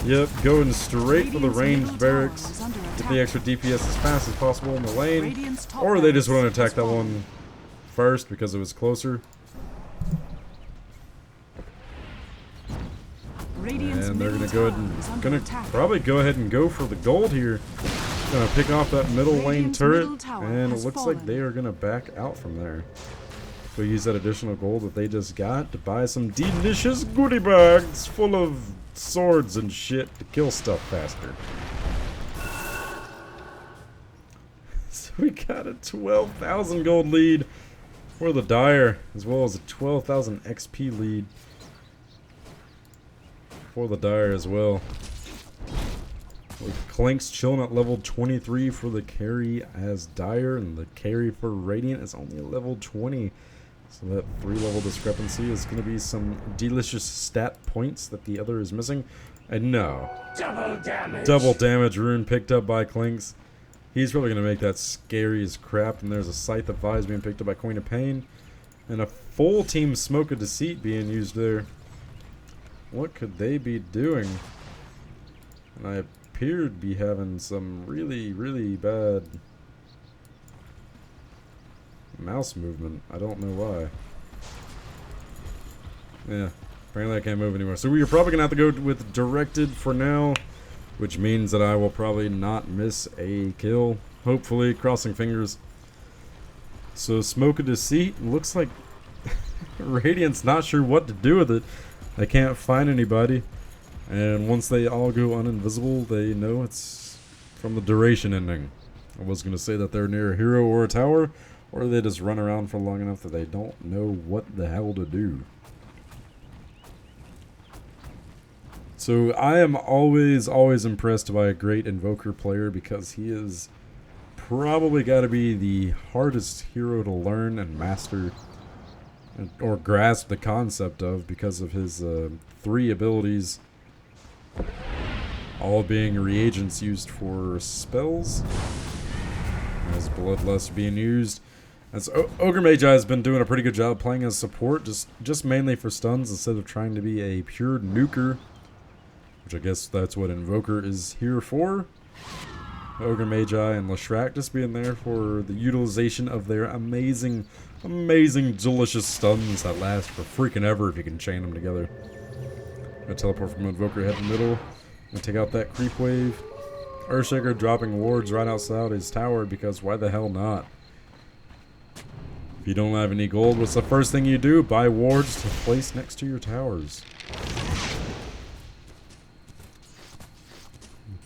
Yep, going straight for the ranged barracks. Get the extra DPS as fast as possible in the lane. Or they just want to attack that one first because it was closer. And they're gonna probably go ahead and go for the gold here. Gonna pick off that middle lane turret, and it looks like they are gonna back out from there. So use that additional gold that they just got to buy some delicious goodie bags full of swords and shit to kill stuff faster. So we got a 12,000 gold lead for the Dire, as well as a 12,000 XP lead for the Dire as well. With Clinkz chilling at level 23 for the carry as Dire, and the carry for Radiant is only level 20. So that 3-level discrepancy is going to be some delicious stat points that the other is missing. And no. Double damage rune picked up by Clinkz. He's probably going to make that scary as crap. And there's a Scythe of Vise being picked up by Queen of Pain. And a full team Smoke of Deceit being used there. What could they be doing? And I appear to be having some really bad mouse movement. I don't know why. Yeah, apparently I can't move anymore. So we are probably going to have to go with directed for now, which means that I will probably not miss a kill. Hopefully, crossing fingers. So Smoke of Deceit, looks like Radiant's not sure what to do with it. They can't find anybody. And once they all go uninvisible, they know it's from the duration ending. I was going to say that they're near a hero or a tower, or they just run around for long enough that they don't know what the hell to do. So I am always impressed by a great Invoker player because he is probably got to be the hardest hero to learn and master or grasp the concept of because of his 3 abilities, all being reagents used for spells. As Bloodlust being used. And so Ogre Magi has been doing a pretty good job playing as support, just mainly for stuns instead of trying to be a pure nuker. Which I guess that's what Invoker is here for. Ogre Magi and Leshrac just being there for the utilization of their amazing, delicious stuns that last for freaking ever if you can chain them together. Gonna teleport from Invoker, head to middle. Gonna take out that creep wave. Earthshaker dropping wards right outside his tower because why the hell not? If you don't have any gold, what's the first thing you do? Buy wards to place next to your towers.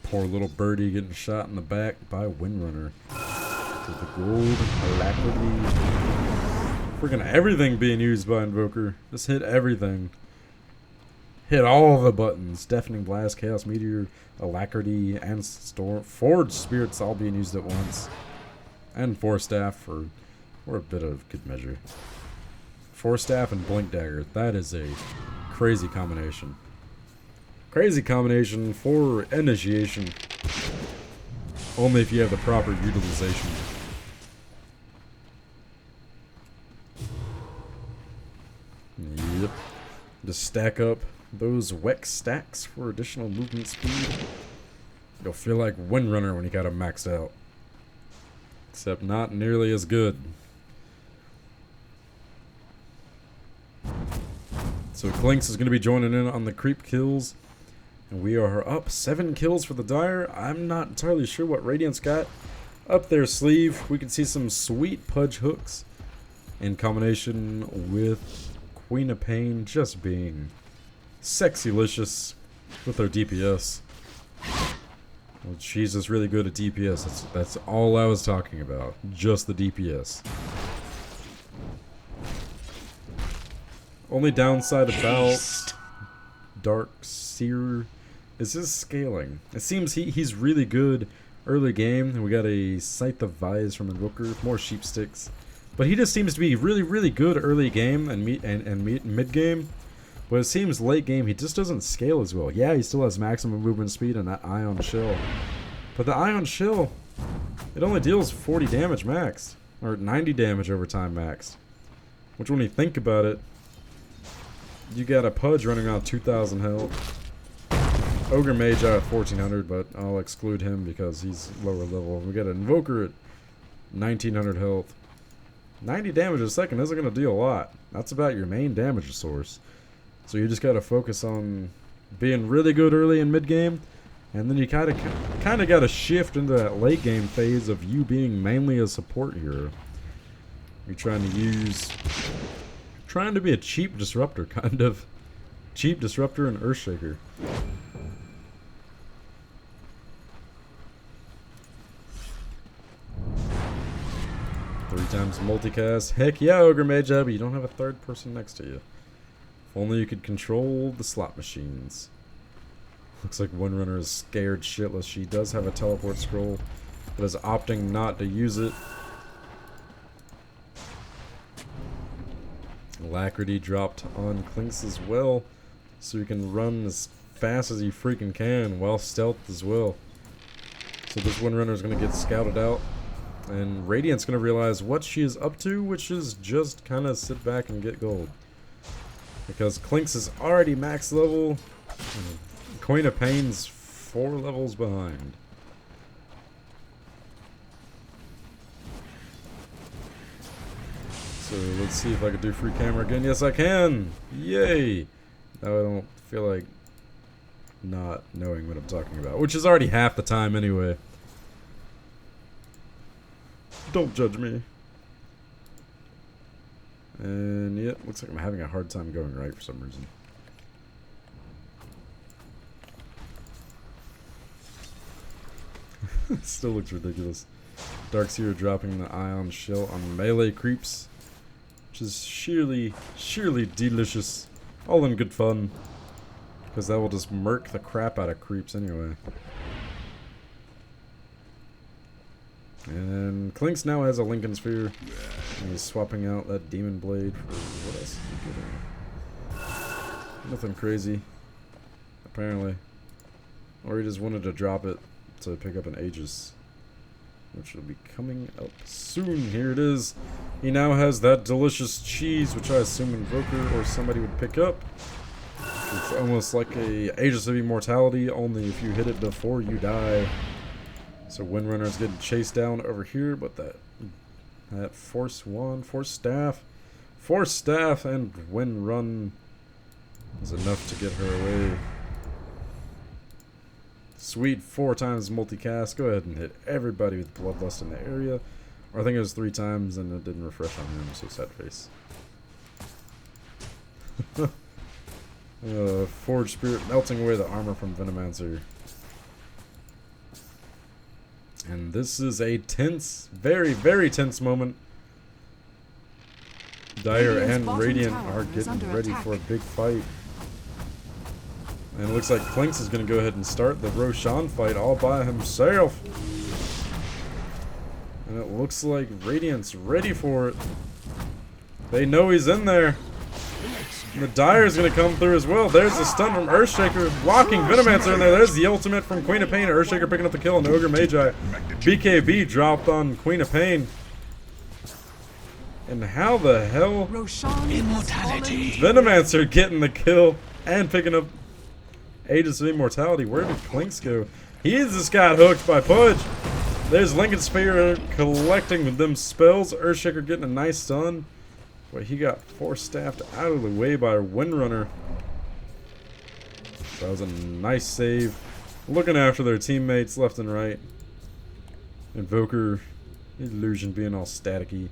Poor little birdie getting shot in the back by Windrunner. With the gold, alacrity. Freaking everything being used by Invoker. Just hit everything. Hit all the buttons. Deafening Blast, Chaos Meteor, Alacrity, and Storm. Forge Spirits all being used at once. And Force Staff for a bit of good measure. Force Staff and Blink Dagger. That is a crazy combination. Crazy combination for initiation. Only if you have the proper utilization. Yep. Just stack up those Wex stacks for additional movement speed. You'll feel like Windrunner when you got him maxed out. Except not nearly as good. So Clinkz is going to be joining in on the creep kills. And we are up 7 kills for the Dire. I'm not entirely sure what Radiant's got up their sleeve. We can see some sweet pudge hooks in combination with Queen of Pain just being sexy-licious with her DPS. Well, she's just really good at DPS. That's all I was talking about. Just the DPS. Only downside about Dark Seer is his scaling. It seems he's really good early game. And we got a Scythe of Vise from Invoker, more sheep sticks. But he just seems to be really good early game and mid game. But it seems late game he just doesn't scale as well. Yeah, he still has maximum movement speed and that Ion Shell. But the Ion Shell, it only deals 40 damage maxed. Or 90 damage over time maxed. Which when you think about it, you got a Pudge running around 2,000 health. Ogre Magi at 1,400, but I'll exclude him because he's lower level. We got an Invoker at 1,900 health. 90 damage a second isn't going to deal a lot. That's about your main damage source. So you just got to focus on being really good early and mid game, and then you kind of got to shift into that late game phase of you being mainly a support hero. You're trying to be a cheap disruptor, kind of. Cheap disruptor and Earthshaker. Three times multicast. Heck yeah, Ogre Magi, but you don't have a third person next to you. If only you could control the slot machines. Looks like Windrunner is scared shitless. She does have a teleport scroll, but is opting not to use it. Alacrity dropped on Clinkz as well, so you can run as fast as you freaking can while stealth as well. So this Windrunner is going to get scouted out, and Radiant's going to realize what she is up to, which is just kind of sit back and get gold. Because Clinkz is already max level, and Queen of Pain's 4 levels behind. So let's see if I can do free camera again. Yes, I can! Yay! Now I don't feel like not knowing what I'm talking about, which is already half the time anyway. Don't judge me. And yeah, looks like I'm having a hard time going right for some reason. Still looks ridiculous. Dark Seer dropping the ion shell on melee creeps, which is sheerly delicious. All in good fun, because that will just murk the crap out of creeps anyway. And Clinkz now has a Lincoln Sphere, and he's swapping out that Demon Blade for what else is he getting? Nothing crazy, apparently. Or he just wanted to drop it to pick up an Aegis, which will be coming up soon. Here it is. He now has that delicious cheese, which I assume Invoker or somebody would pick up. It's almost like a Aegis of Immortality, only if you hit it before you die. So Windrunner's getting chased down over here, but that Force Staff, and Wind Run is enough to get her away. Sweet 4 times multicast. Go ahead and hit everybody with Bloodlust in the area. Or I think it was 3 times and it didn't refresh on him, so sad face. Forge Spirit melting away the armor from Venomancer. And this is a tense, very tense moment. Dire and Radiant are getting ready for a big fight. And it looks like Clinkz is going to go ahead and start the Roshan fight all by himself. And it looks like Radiant's ready for it. They know he's in there. And the Dire's going to come through as well. There's the stun from Earthshaker, locking Venomancer in there. There's the ultimate from Queen of Pain. Earthshaker picking up the kill on Ogre Magi. BKB dropped on Queen of Pain. And how the hell Immortality. Venomancer getting the kill and picking up Aegis of Immortality. Where did Clinkz go? He just got hooked by Pudge. There's Lincoln Sphere collecting them spells. Earthshaker getting a nice stun. But he got Force Staffed out of the way by Windrunner. That was a nice save. Looking after their teammates left and right. Invoker, Illusion being all staticky.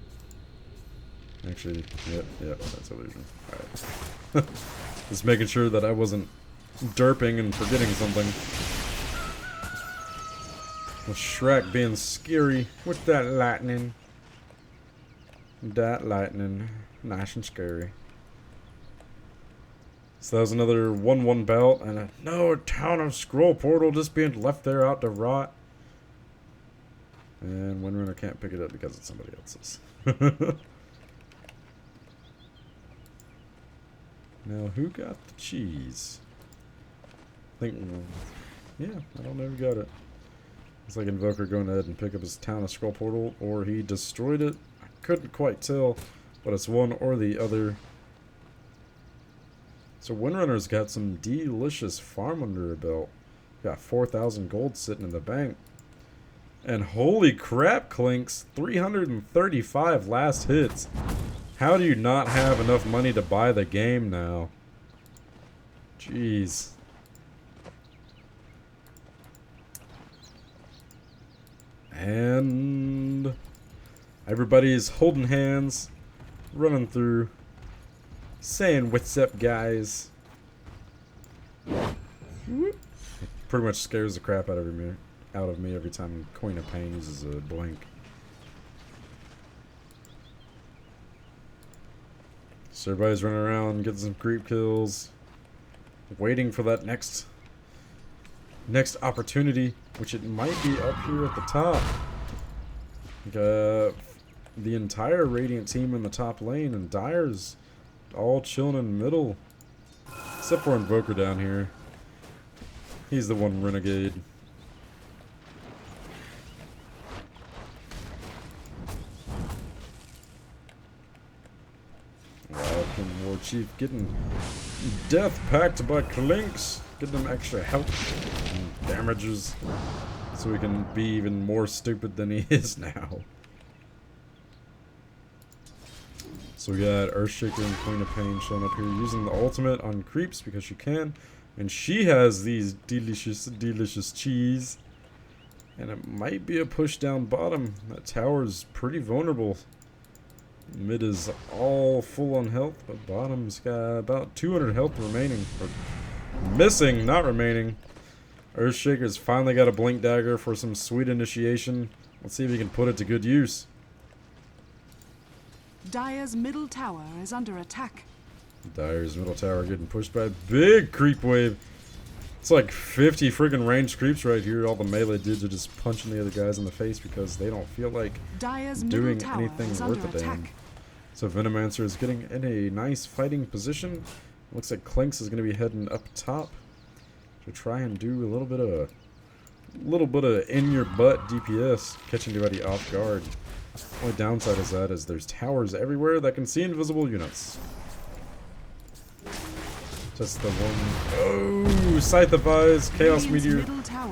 Actually, yep, that's Illusion. Alright. Just making sure that I wasn't derping and forgetting something. With Shrek being scary with that lightning. That lightning. Nice and scary. So that was another 1-1 belt and a town of Scroll Portal just being left there out to rot. And Windrunner can't pick it up because it's somebody else's. Now, who got the cheese? I think, yeah, I don't know who got it. It's like Invoker going ahead and pick up his Town of Scroll Portal, or he destroyed it. I couldn't quite tell, but it's one or the other. So Windrunner's got some delicious farm under her belt. Got 4,000 gold sitting in the bank. And holy crap, Clinkz, 335 last hits. How do you not have enough money to buy the game now? Jeez. And everybody's holding hands, running through, saying what's up, guys. It pretty much scares the crap out of me every time Queen of Pain uses a blink. So everybody's running around, getting some creep kills, waiting for that next opportunity, which it might be up here at the top. The entire Radiant team in the top lane, and Dire's all chilling in the middle, except for Invoker down here. He's the one renegade. Welcome, War Chief, getting death packed by Clinkz, getting him extra health and damages, so he can be even more stupid than he is now. So we got Earthshaker and Queen of Pain showing up here using the ultimate on creeps because she can. And she has these delicious, delicious cheese. And it might be a push down bottom. That tower's pretty vulnerable. Mid is all full on health, but bottom's got about 200 health remaining. Or missing, not remaining. Earthshaker's finally got a blink dagger for some sweet initiation. Let's see if he can put it to good use. Dire's middle tower is under attack. Dire's middle tower getting pushed by a big creep wave. It's like 50 friggin' ranged creeps right here. All the melee dudes are just punching the other guys in the face because they don't feel like Dire's doing middle tower anything is worth under a damn. attack. So Venomancer is getting in a nice fighting position. Looks like Clinkz is going to be heading up top to try and do a little bit of in your butt DPS, catching anybody off guard. Only downside is that is there's towers everywhere that can see invisible units. Just the one. Oh, Scythe of Eyes, Chaos Meteor,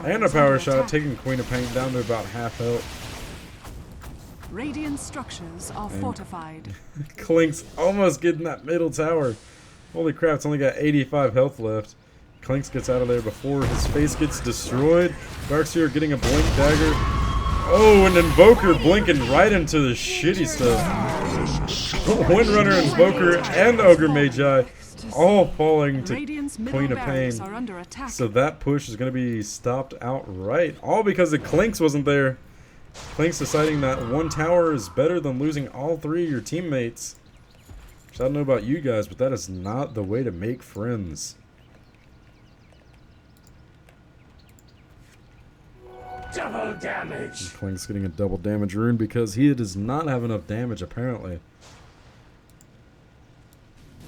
and a power shot, taking Queen of Pain down to about half health. Radiant structures are fortified. Clinkz almost getting that middle tower. Holy crap, it's only got 85 health left. Clinkz gets out of there before his face gets destroyed. Darkseer getting a blink dagger. Oh, and Invoker blinking right into the shitty stuff. Windrunner, Invoker, and Ogre Magi all falling to Queen of Pain. So that push is going to be stopped outright. All because the Clinkz wasn't there. Clinkz deciding that one tower is better than losing all three of your teammates. Which I don't know about you guys, but that is not the way to make friends. Double damage. Clinkz getting a double damage rune because he does not have enough damage apparently.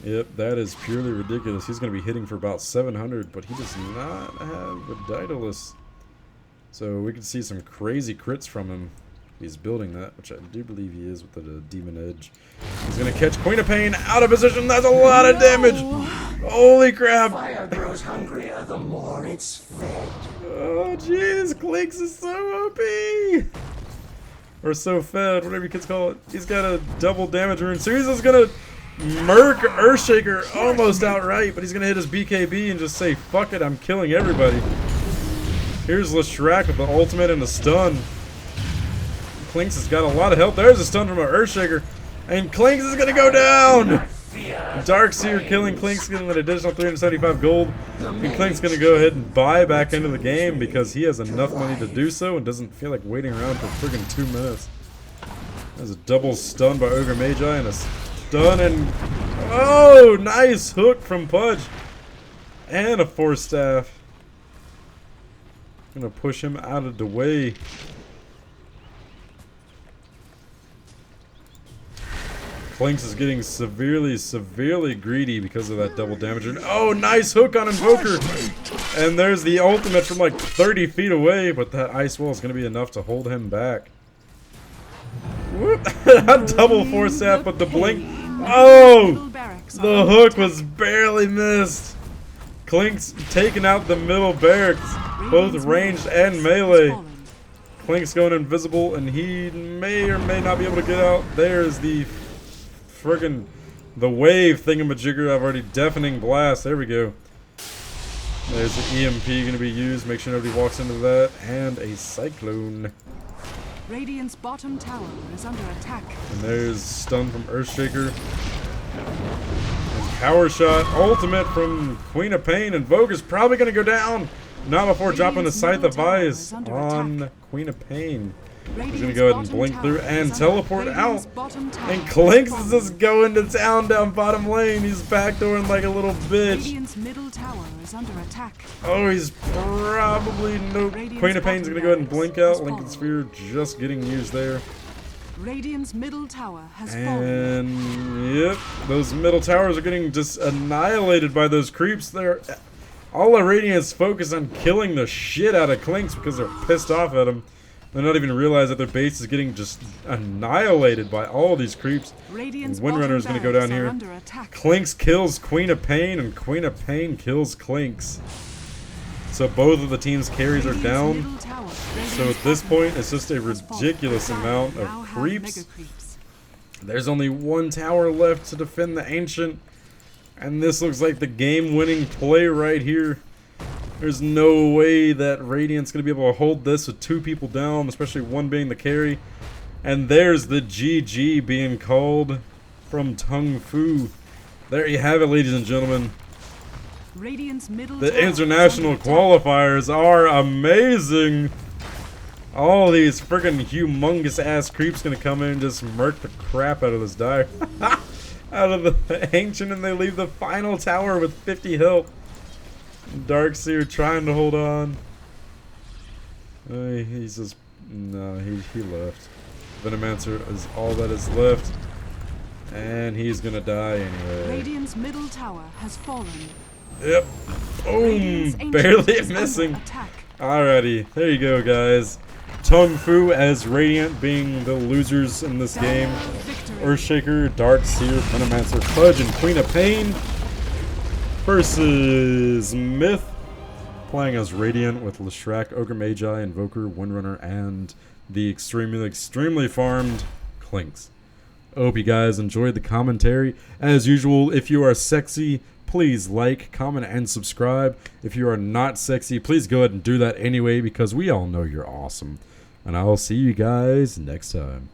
Yep, that is purely ridiculous. He's going to be hitting for about 700, but he does not have a Daedalus. So we can see some crazy crits from him. He's building that, which I do believe he is with the Demon Edge. He's going to catch Queen of Pain out of position. That's a lot of damage. Holy crap. Fire grows hungrier the more it's fed. Oh, jeez. Clinkz is so OP. Or so fed, whatever you kids call it. He's got a double damage rune. So he's just going to murk Earthshaker almost outright, but he's going to hit his BKB and just say, fuck it, I'm killing everybody. Here's Leshrac with the ultimate and the stun. Clinkz has got a lot of health. There's a stun from an Earthshaker. And Clinkz is going to go down. Darkseer killing Clinkz, getting an additional 375 gold. And Clinkz going to go ahead and buy back into the game because he has enough money to do so and doesn't feel like waiting around for friggin' 2 minutes. There's a double stun by Ogre Magi and a stun and... Oh, nice hook from Pudge. And a Force Staff. Gonna push him out of the way. Clinkz is getting severely greedy because of that double damage. And oh, nice hook on Invoker. And there's the ultimate from like 30 feet away, but that ice wall is gonna be enough to hold him back. Whoop. Double Force Staff, but the blink. Oh! The hook was barely missed. Clinkz taking out the middle barracks, both ranged and melee. Clinkz going invisible, and he may or may not be able to get out. There's the friggin' the wave thingamajigger. I've already deafening blast. There we go. There's the EMP going to be used. Make sure nobody walks into that, and a cyclone. Radiant's bottom tower is under attack. And there's stun from Earthshaker. Power shot, ultimate from Queen of Pain, and Vogue is probably going to go down. Not before dropping the Scythe of Eyes on Queen of Pain. He's going to go ahead and blink through and teleport out. And Clinkz is just going to town down bottom lane. He's backdooring like a little bitch. Middle tower is under attack. Oh, he's probably nope. Queen of Pain's going to go ahead and blink out. Lincoln Sphere just getting used there. Radiant's middle tower has fallen. And yep, those middle towers are getting just annihilated by those creeps. They're all of Radiant's focus on killing the shit out of Clinkz because they're pissed off at him. They're not even realize that their base is getting just annihilated by all these creeps. Windrunner is going to go down here. Clinkz kills Queen of Pain, and Queen of Pain kills Clinkz. So both of the team's carries are down. So at this point, it's just a ridiculous amount of creeps. There's only one tower left to defend the Ancient. And this looks like the game-winning play right here. There's no way that Radiant's going to be able to hold this with 2 people down, especially one being the carry. And there's the GG being called from TongFu. There you have it, ladies and gentlemen. Radiant's middle The tower is international under attack. qualifiers are amazing. All these friggin' humongous ass creeps gonna come in and just murk the crap out of this dire. Out of the Ancient, and they leave the final tower with 50 health. Darkseer trying to hold on. He's just... No, he left. Venomancer is all that is left. And he's gonna die anyway. Radiant's middle tower has fallen. Yep. Boom! Radiant's Ancient Barely is under missing. attack. Alrighty, there you go, guys. TongFu as Radiant being the losers in this game. Victory. Earthshaker, Darkseer, Venomancer, Fudge, and Queen of Pain versus MiTH playing as Radiant with Leshrac, Ogre Magi, Invoker, Windrunner, and the extremely farmed Clinkz. I hope you guys enjoyed the commentary. As usual, if you are sexy, please like, comment, and subscribe. If you are not sexy, please go ahead and do that anyway, because we all know you're awesome. And I'll see you guys next time.